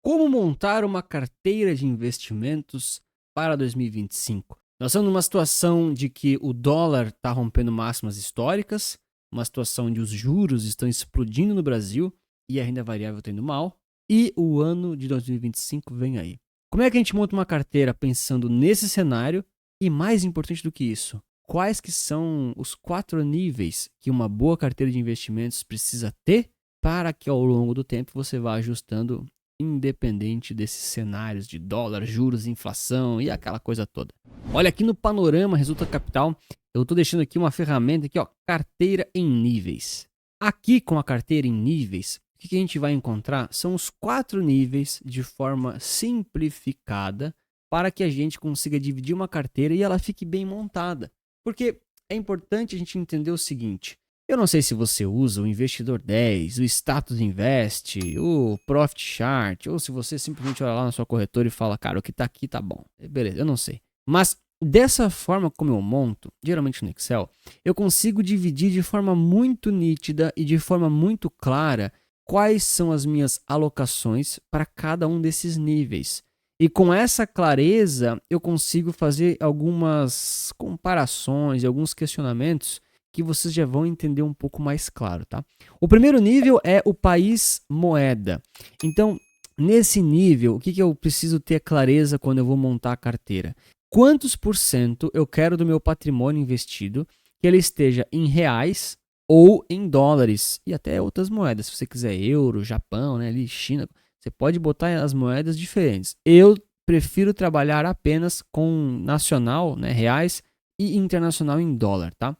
Como montar uma carteira de investimentos para 2025? Nós estamos numa situação de que o dólar está rompendo máximas históricas, uma situação onde os juros estão explodindo no Brasil e a renda variável está indo mal, e o ano de 2025 vem aí. Como é que a gente monta uma carteira pensando nesse cenário e, mais importante do que isso, quais que são os 4 níveis que uma boa carteira de investimentos precisa ter para que ao longo do tempo você vá ajustando independente desses cenários de dólar, juros, inflação e aquela coisa toda. Olha, aqui no Panorama Resulta Capital, eu estou deixando aqui uma ferramenta aqui, ó, carteira em níveis. Aqui com a carteira em níveis, o que a gente vai encontrar são os 4 níveis de forma simplificada para que a gente consiga dividir uma carteira e ela fique bem montada. Porque é importante a gente entender o seguinte: eu não sei se você usa o Investidor 10, o Status Invest, o Profit Chart, ou se você simplesmente olha lá na sua corretora e fala, cara, o que tá aqui tá bom. Beleza, eu não sei. Mas dessa forma como eu monto, geralmente no Excel, eu consigo dividir de forma muito nítida e de forma muito clara quais são as minhas alocações para cada um desses níveis. E com essa clareza, eu consigo fazer algumas comparações e alguns questionamentos que vocês já vão entender um pouco mais claro, tá? O primeiro nível é o país moeda. Então, nesse nível, o que eu preciso ter clareza quando eu vou montar a carteira? Quantos por cento eu quero do meu patrimônio investido que ele esteja em reais ou em dólares e até outras moedas. Se você quiser euro, Japão, né, ali, China, você pode botar as moedas diferentes. Eu prefiro trabalhar apenas com nacional, né, reais, e internacional em dólar, tá?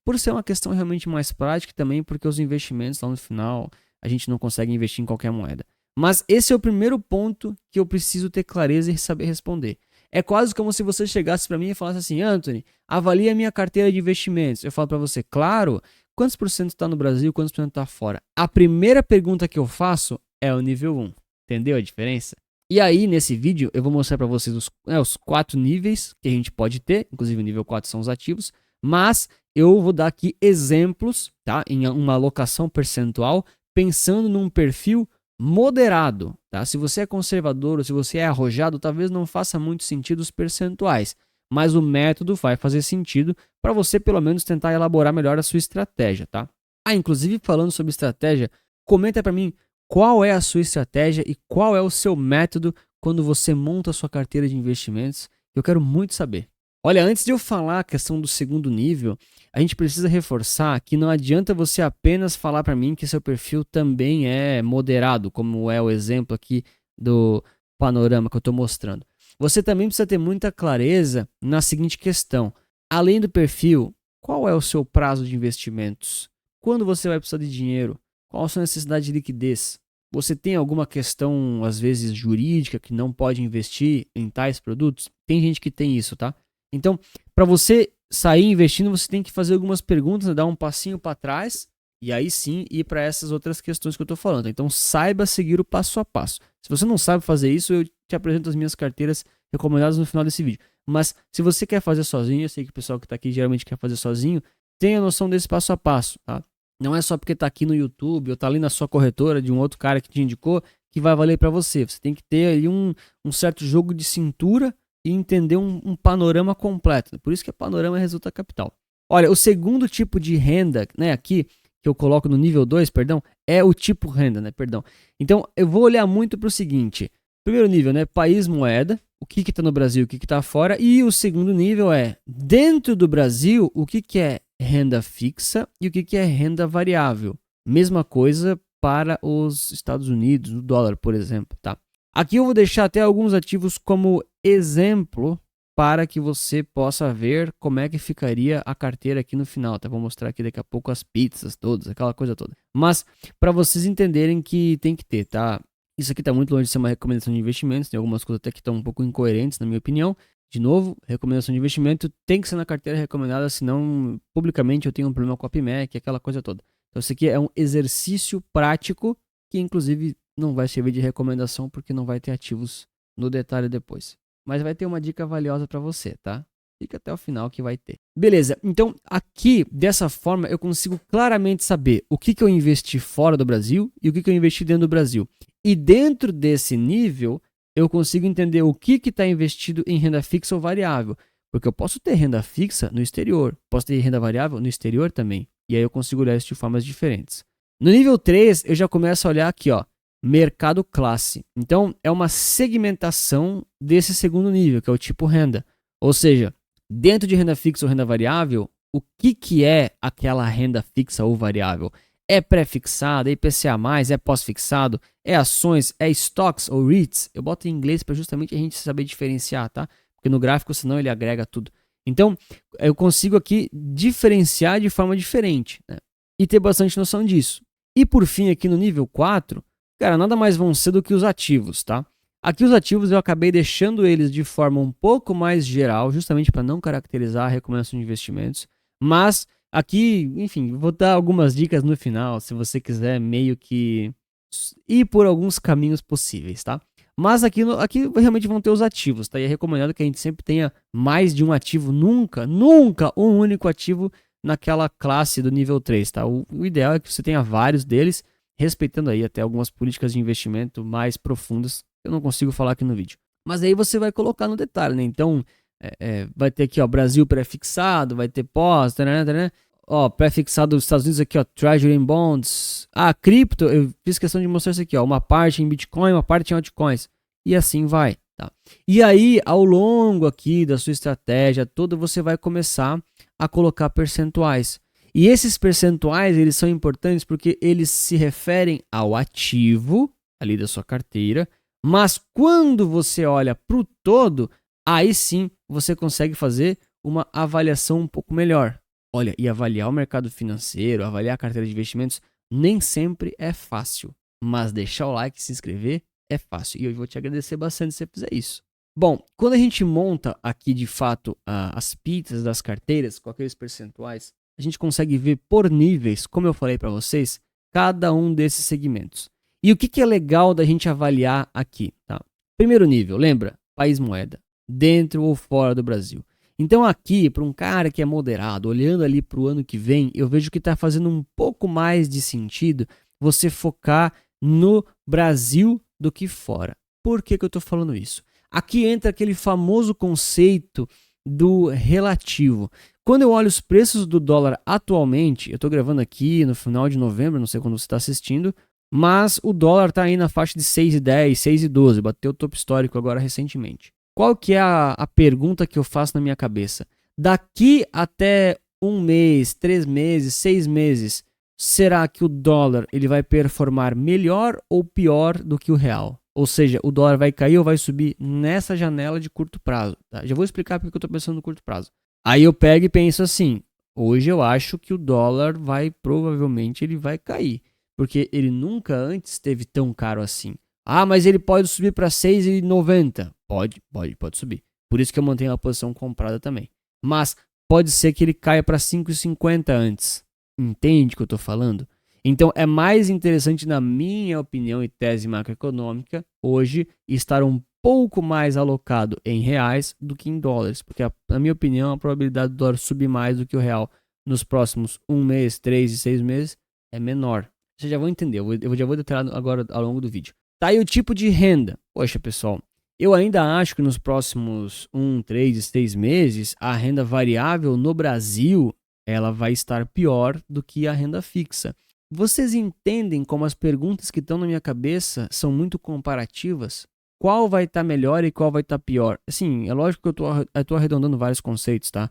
Por ser uma questão realmente mais prática também, porque os investimentos lá no final a gente não consegue investir em qualquer moeda. Mas esse é o primeiro ponto que eu preciso ter clareza e saber responder. É quase como se você chegasse para mim e falasse assim, Anthony, avalie a minha carteira de investimentos. Eu falo para você, claro, quantos por cento está no Brasil, quantos por cento está fora? A primeira pergunta que eu faço é o nível 1. Entendeu a diferença? E aí, nesse vídeo, eu vou mostrar para vocês os 4 níveis que a gente pode ter, inclusive o nível 4 são os ativos, mas eu vou dar aqui exemplos, tá? Em uma alocação percentual, pensando num perfil moderado, tá? Se você é conservador ou se você é arrojado, talvez não faça muito sentido os percentuais, mas o método vai fazer sentido para você pelo menos tentar elaborar melhor a sua estratégia, tá? Ah, inclusive falando sobre estratégia, comenta para mim qual é a sua estratégia e qual é o seu método quando você monta a sua carteira de investimentos. Eu quero muito saber. Olha, antes de eu falar a questão do segundo nível, a gente precisa reforçar que não adianta você apenas falar para mim que seu perfil também é moderado, como é o exemplo aqui do panorama que eu estou mostrando. Você também precisa ter muita clareza na seguinte questão: além do perfil, qual é o seu prazo de investimentos? Quando você vai precisar de dinheiro? Qual a sua necessidade de liquidez? Você tem alguma questão, às vezes, jurídica que não pode investir em tais produtos? Tem gente que tem isso, tá? Então, para você sair investindo, você tem que fazer algumas perguntas, né? Dar um passinho para trás e aí sim ir para essas outras questões que eu estou falando. Então, saiba seguir o passo a passo. Se você não sabe fazer isso, eu te apresento as minhas carteiras recomendadas no final desse vídeo. Mas se você quer fazer sozinho, eu sei que o pessoal que está aqui geralmente quer fazer sozinho, tenha noção desse passo a passo, tá? Não é só porque está aqui no YouTube ou está ali na sua corretora de um outro cara que te indicou que vai valer para você. Você tem que ter ali um certo jogo de cintura e entender um panorama completo. Por isso que panorama resulta capital. Olha, o segundo tipo de renda, né, aqui, que eu coloco no nível 2, perdão, é o tipo renda, né, perdão. Então, eu vou olhar muito para o seguinte. Primeiro nível, né, país moeda, o que está no Brasil, o que está fora. E o segundo nível é, dentro do Brasil, o que é renda fixa e o que é renda variável. Mesma coisa para os Estados Unidos, o dólar, por exemplo, tá? Aqui eu vou deixar até alguns ativos como exemplo para que você possa ver como é que ficaria a carteira aqui no final, tá? Vou mostrar aqui daqui a pouco as pizzas todas, aquela coisa toda. Mas para vocês entenderem que tem que ter, tá? Isso aqui está muito longe de ser uma recomendação de investimentos, tem algumas coisas até que estão um pouco incoerentes na minha opinião. De novo, recomendação de investimento tem que ser na carteira recomendada, senão publicamente eu tenho um problema com a PMEC, aquela coisa toda. Então isso aqui é um exercício prático que inclusive não vai servir de recomendação porque não vai ter ativos no detalhe depois. Mas vai ter uma dica valiosa para você, tá? Fica até o final que vai ter. Beleza, então aqui, dessa forma, eu consigo claramente saber o que eu investi fora do Brasil e o que eu investi dentro do Brasil. E dentro desse nível, eu consigo entender o que está investido em renda fixa ou variável. Porque eu posso ter renda fixa no exterior, posso ter renda variável no exterior também. E aí eu consigo olhar isso de formas diferentes. No nível 3, eu já começo a olhar aqui, ó, mercado classe. Então, é uma segmentação desse segundo nível, que é o tipo renda. Ou seja, dentro de renda fixa ou renda variável, o que é aquela renda fixa ou variável? É pré-fixado, é IPCA+, é pós-fixado, é ações, é stocks ou REITs? Eu boto em inglês para justamente a gente saber diferenciar, tá? Porque no gráfico, senão ele agrega tudo. Então, eu consigo aqui diferenciar de forma diferente, né? E ter bastante noção disso. E por fim, aqui no nível 4, cara, nada mais vão ser do que os ativos, tá? Aqui os ativos eu acabei deixando eles de forma um pouco mais geral, justamente para não caracterizar a recomendação de investimentos. Mas aqui, enfim, vou dar algumas dicas no final, se você quiser meio que ir por alguns caminhos possíveis, tá? Mas aqui realmente vão ter os ativos, tá? E é recomendado que a gente sempre tenha mais de um ativo, nunca um único ativo naquela classe do nível 3, tá? O ideal é que você tenha vários deles, respeitando aí até algumas políticas de investimento mais profundas, que eu não consigo falar aqui no vídeo. Mas aí você vai colocar no detalhe, né? Então, vai ter aqui, ó, Brasil pré-fixado, vai ter pós, ó, pré-fixado dos Estados Unidos aqui, ó, Treasury Bonds. Ah, cripto, eu fiz questão de mostrar isso aqui, ó, uma parte em Bitcoin, uma parte em altcoins. E assim vai, tá? E aí, ao longo aqui da sua estratégia toda, você vai começar a colocar percentuais. E esses percentuais, eles são importantes porque eles se referem ao ativo ali da sua carteira, mas quando você olha para o todo, aí sim você consegue fazer uma avaliação um pouco melhor. Olha, e avaliar o mercado financeiro, avaliar a carteira de investimentos, nem sempre é fácil. Mas deixar o like e se inscrever é fácil. E eu vou te agradecer bastante se você fizer isso. Bom, quando a gente monta aqui de fato as pizzas das carteiras, com aqueles percentuais, a gente consegue ver por níveis, como eu falei para vocês, cada um desses segmentos. E o que é legal da gente avaliar aqui? Tá? Primeiro nível, lembra? País moeda, dentro ou fora do Brasil. Então aqui, para um cara que é moderado, olhando ali para o ano que vem, eu vejo que está fazendo um pouco mais de sentido você focar no Brasil do que fora. Por que eu estou falando isso? Aqui entra aquele famoso conceito do relativo. Quando eu olho os preços do dólar atualmente, eu estou gravando aqui no final de novembro, não sei quando você está assistindo, mas o dólar está aí na faixa de 6,10, 6,12, bateu o topo histórico agora recentemente. Qual que é a pergunta que eu faço na minha cabeça? Daqui até 1 mês, 3 meses, 6 meses, será que o dólar ele vai performar melhor ou pior do que o real? Ou seja, o dólar vai cair ou vai subir nessa janela de curto prazo? Tá? Já vou explicar porque eu estou pensando no curto prazo. Aí eu pego e penso assim, hoje eu acho que o dólar provavelmente ele vai cair, porque ele nunca antes esteve tão caro assim. Ah, mas ele pode subir para 6,90. Pode subir. Por isso que eu mantenho a posição comprada também. Mas pode ser que ele caia para 5,50 antes. Entende o que eu estou falando? Então é mais interessante, na minha opinião e tese macroeconômica, hoje estar um pouco mais alocado em reais do que em dólares. Porque, na minha opinião, a probabilidade do dólar subir mais do que o real nos próximos 1 mês, 3 e 6 meses é menor. Vocês já vão entender, eu já vou detalhar agora ao longo do vídeo. Tá aí o tipo de renda. Poxa, pessoal, eu ainda acho que nos próximos 1, 3 e 6 meses, a renda variável no Brasil, ela vai estar pior do que a renda fixa. Vocês entendem como as perguntas que estão na minha cabeça são muito comparativas? Qual vai estar melhor e qual vai estar pior? Assim, é lógico que eu estou arredondando vários conceitos, tá?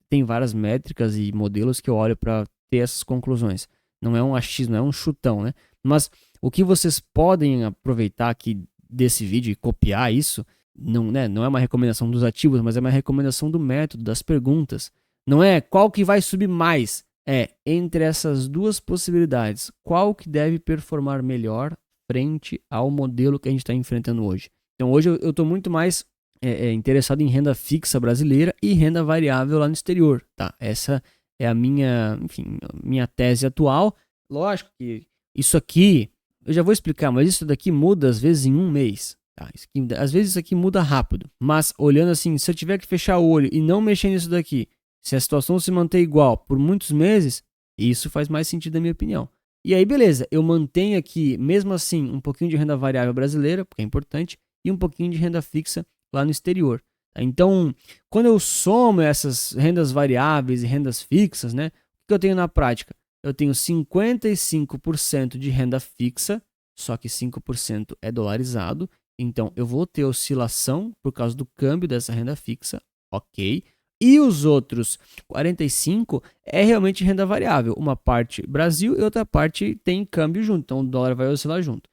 Tem várias métricas e modelos que eu olho para ter essas conclusões. Não é um achismo, não é um chutão, né? Mas o que vocês podem aproveitar aqui desse vídeo e copiar isso, não é uma recomendação dos ativos, mas é uma recomendação do método, das perguntas. Não é qual que vai subir mais, é entre essas duas possibilidades, qual que deve performar melhor frente ao modelo que a gente está enfrentando hoje. Então hoje eu estou muito mais interessado em renda fixa brasileira e renda variável lá no exterior, tá? Essa é a minha tese atual. Lógico que isso aqui, eu já vou explicar, mas isso daqui muda às vezes em 1 mês. Tá? Às vezes isso aqui muda rápido, mas olhando assim, se eu tiver que fechar o olho e não mexer nisso daqui, se a situação se manter igual por muitos meses, isso faz mais sentido na minha opinião. E aí, beleza, eu mantenho aqui, mesmo assim, um pouquinho de renda variável brasileira, porque é importante, e um pouquinho de renda fixa lá no exterior. Então, quando eu somo essas rendas variáveis e rendas fixas, né, o que eu tenho na prática? Eu tenho 55% de renda fixa, só que 5% é dolarizado, então eu vou ter oscilação por causa do câmbio dessa renda fixa, ok? E os outros 45% é realmente renda variável. Uma parte Brasil e outra parte tem câmbio junto. Então o dólar vai oscilar junto.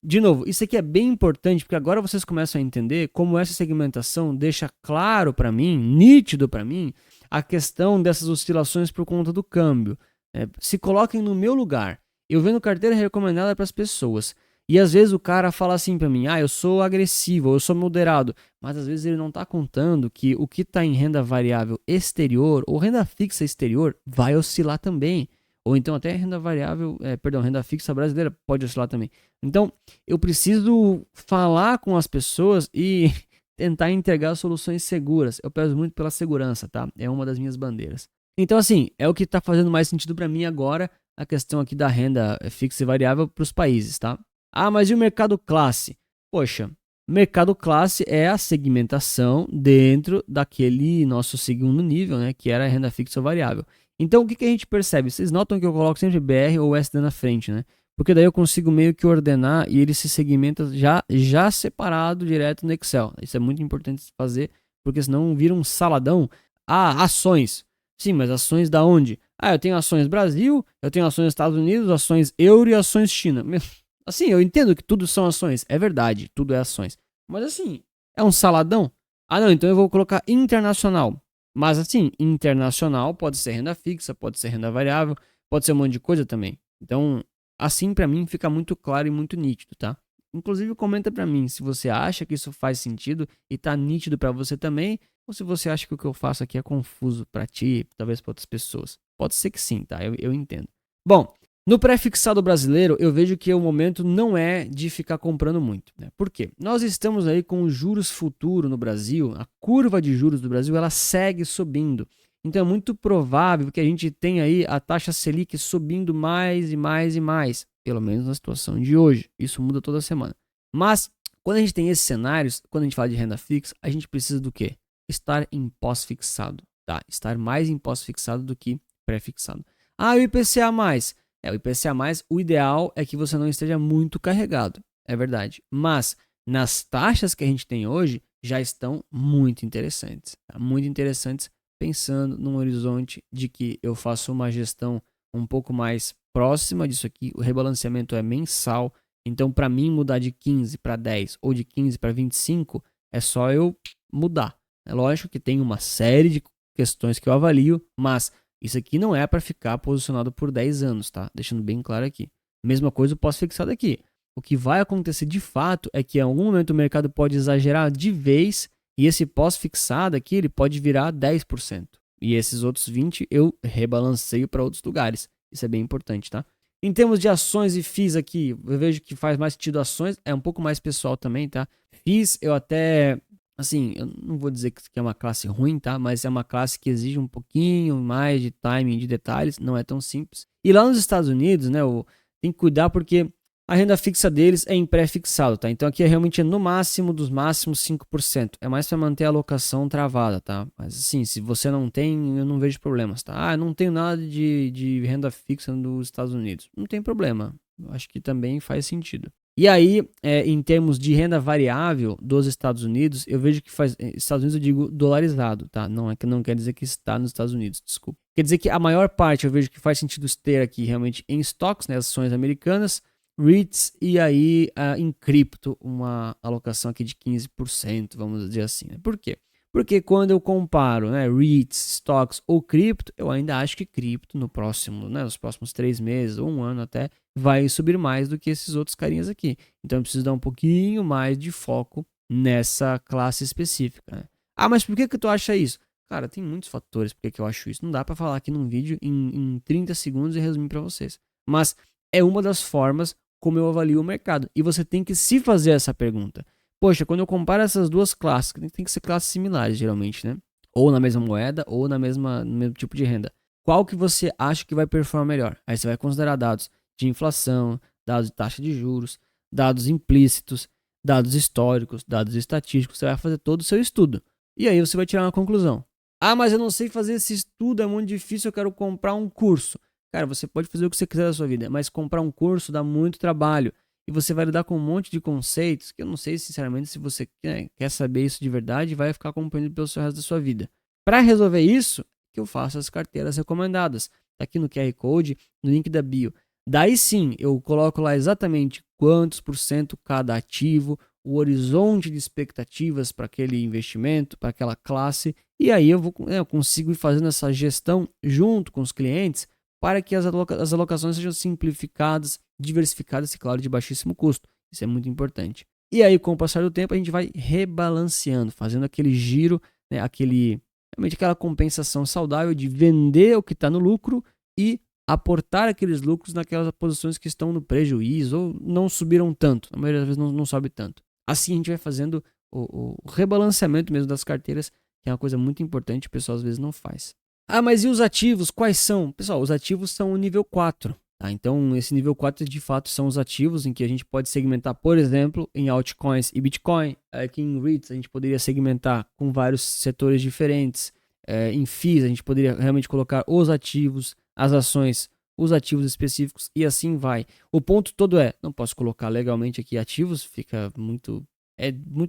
De novo, isso aqui é bem importante porque agora vocês começam a entender como essa segmentação deixa claro para mim, nítido para mim, a questão dessas oscilações por conta do câmbio. Se coloquem no meu lugar. Eu vendo carteira recomendada para as pessoas. E às vezes o cara fala assim para mim, eu sou agressivo, eu sou moderado, mas às vezes ele não está contando que o que está em renda variável exterior ou renda fixa exterior vai oscilar também. Ou então até renda variável, renda fixa brasileira pode oscilar também. Então eu preciso falar com as pessoas e tentar entregar soluções seguras. Eu peço muito pela segurança, tá? É uma das minhas bandeiras. Então assim, é o que está fazendo mais sentido para mim agora, a questão aqui da renda fixa e variável para os países, tá? Mas e o mercado classe? Poxa, mercado classe é a segmentação dentro daquele nosso segundo nível, né, que era a renda fixa ou variável. Então, o que a gente percebe? Vocês notam que eu coloco sempre BR ou USD na frente, né? Porque daí eu consigo meio que ordenar e ele se segmenta já separado direto no Excel. Isso é muito importante fazer, porque senão vira um saladão. Ações. Sim, mas ações da onde? Eu tenho ações Brasil, eu tenho ações Estados Unidos, ações euro e ações China. Assim, eu entendo que tudo são ações, é verdade, tudo é ações. Mas assim, é um saladão? Não, então eu vou colocar internacional. Mas assim, internacional pode ser renda fixa, pode ser renda variável, pode ser um monte de coisa também. Então, assim para mim fica muito claro e muito nítido, tá? Inclusive comenta para mim se você acha que isso faz sentido e tá nítido para você também, ou se você acha que o que eu faço aqui é confuso para ti, talvez para outras pessoas. Pode ser que sim, tá? Eu entendo. Bom, no pré-fixado brasileiro, eu vejo que o momento não é de ficar comprando muito. Né? Por quê? Nós estamos aí com os juros futuro no Brasil, a curva de juros do Brasil, ela segue subindo. Então é muito provável que a gente tenha aí a taxa Selic subindo mais e mais e mais, pelo menos na situação de hoje. Isso muda toda semana. Mas, quando a gente tem esses cenários, quando a gente fala de renda fixa, a gente precisa do quê? Estar em pós-fixado, tá? Estar mais em pós-fixado do que pré-fixado. O IPCA+. O IPCA+, o ideal é que você não esteja muito carregado, é verdade. Mas nas taxas que a gente tem hoje, já estão muito interessantes. Tá? Muito interessantes, pensando num horizonte de que eu faço uma gestão um pouco mais próxima disso aqui. O rebalanceamento é mensal, então para mim mudar de 15 para 10 ou de 15 para 25 é só eu mudar. É lógico que tem uma série de questões que eu avalio, mas isso aqui não é para ficar posicionado por 10 anos, tá? Deixando bem claro aqui. Mesma coisa o pós-fixado aqui. O que vai acontecer de fato é que em algum momento o mercado pode exagerar de vez e esse pós-fixado aqui ele pode virar 10%. E esses outros 20% eu rebalanceio para outros lugares. Isso é bem importante, tá? Em termos de ações e FIIs aqui, eu vejo que faz mais sentido ações, é um pouco mais pessoal também, tá? FIIs eu até... Assim, eu não vou dizer que é uma classe ruim, tá? Mas é uma classe que exige um pouquinho mais de timing, de detalhes, não é tão simples. E lá nos Estados Unidos, né, tem que cuidar porque a renda fixa deles é em pré-fixado, tá? Então aqui é realmente no máximo dos máximos 5%. É mais para manter a alocação travada, tá? Mas assim, se você não tem, eu não vejo problemas, tá? Não tenho nada de renda fixa nos Estados Unidos. Não tem problema. Eu acho que também faz sentido. E aí, em termos de renda variável dos Estados Unidos, eu vejo que Estados Unidos eu digo dolarizado, tá? Não quer dizer que está nos Estados Unidos, desculpa. Quer dizer que a maior parte eu vejo que faz sentido ter aqui realmente em estoques, né, ações americanas, REITs e aí em cripto, uma alocação aqui de 15%, vamos dizer assim. Né? Por quê? Porque quando eu comparo, né, REITs, stocks ou cripto, eu ainda acho que cripto nos próximos 3 meses ou um ano até, vai subir mais do que esses outros carinhas aqui. Então eu preciso dar um pouquinho mais de foco nessa classe específica. Né? Mas por que tu acha isso? Cara, tem muitos fatores por que eu acho isso. Não dá para falar aqui num vídeo em 30 segundos e resumir para vocês. Mas é uma das formas como eu avalio o mercado. E você tem que se fazer essa pergunta. Poxa, quando eu comparo essas duas classes, tem que ser classes similares geralmente, né? Ou na mesma moeda, ou no mesmo tipo de renda. qual que você acha que vai performar melhor. Aí você vai considerar dados de inflação, dados de taxa de juros, dados implícitos, dados históricos, dados estatísticos. Você vai fazer todo o seu estudo. E aí você vai tirar uma conclusão. Ah, mas eu não sei fazer esse estudo, é muito difícil, eu quero comprar um curso. Cara, você pode fazer o que você quiser da sua vida, mas comprar um curso dá muito trabalho. E você vai lidar com um monte de conceitos que eu não sei, sinceramente, se você quer saber isso de verdade, vai ficar acompanhando pelo resto da sua vida. Para resolver isso, que eu faço as carteiras recomendadas. Tá aqui no QR Code, no link da bio. Daí sim, eu coloco lá exatamente quantos por cento cada ativo, o horizonte de expectativas para aquele investimento, para aquela classe. E aí eu consigo ir fazendo essa gestão junto com os clientes para que as alocações sejam simplificadas, diversificadas e, claro, de baixíssimo custo. Isso é muito importante. E aí, com o passar do tempo, a gente vai rebalanceando, fazendo aquele giro, né, realmente aquela compensação saudável de vender o que está no lucro e aportar aqueles lucros naquelas posições que estão no prejuízo ou não subiram tanto. Na maioria das vezes não sobe tanto. Assim a gente vai fazendo o rebalanceamento mesmo das carteiras, que é uma coisa muito importante, o pessoal às vezes não faz. Ah, mas e os ativos? Quais são? Pessoal, os ativos são o nível 4. Tá? Então, esse nível 4 de fato são os ativos em que a gente pode segmentar, por exemplo, em altcoins e Bitcoin. Aqui em REITs a gente poderia segmentar com vários setores diferentes. Em FIIs a gente poderia realmente colocar os ativos, as ações, os ativos específicos e assim vai. O ponto todo não posso colocar legalmente aqui ativos, fica muito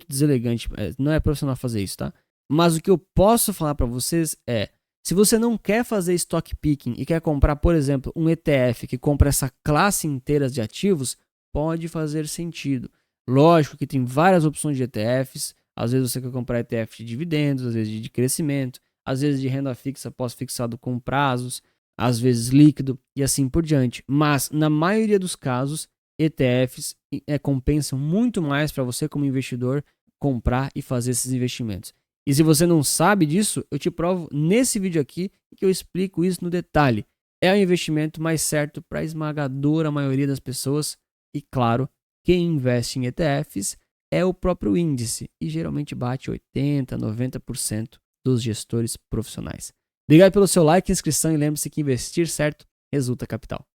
deselegante, não é profissional fazer isso, tá? Mas o que eu posso falar para vocês se você não quer fazer stock picking e quer comprar, por exemplo, um ETF que compra essa classe inteira de ativos, pode fazer sentido. Lógico que tem várias opções de ETFs, às vezes você quer comprar ETF de dividendos, às vezes de crescimento, às vezes de renda fixa pós-fixado com prazos, às vezes líquido e assim por diante. Mas, na maioria dos casos, ETFs compensam muito mais para você como investidor comprar e fazer esses investimentos. E se você não sabe disso, eu te provo nesse vídeo aqui que eu explico isso no detalhe. É o investimento mais certo para a esmagadora maioria das pessoas e, claro, quem investe em ETFs é o próprio índice e geralmente bate 80%, 90% dos gestores profissionais. Obrigado pelo seu like, inscrição e lembre-se que investir certo resulta capital.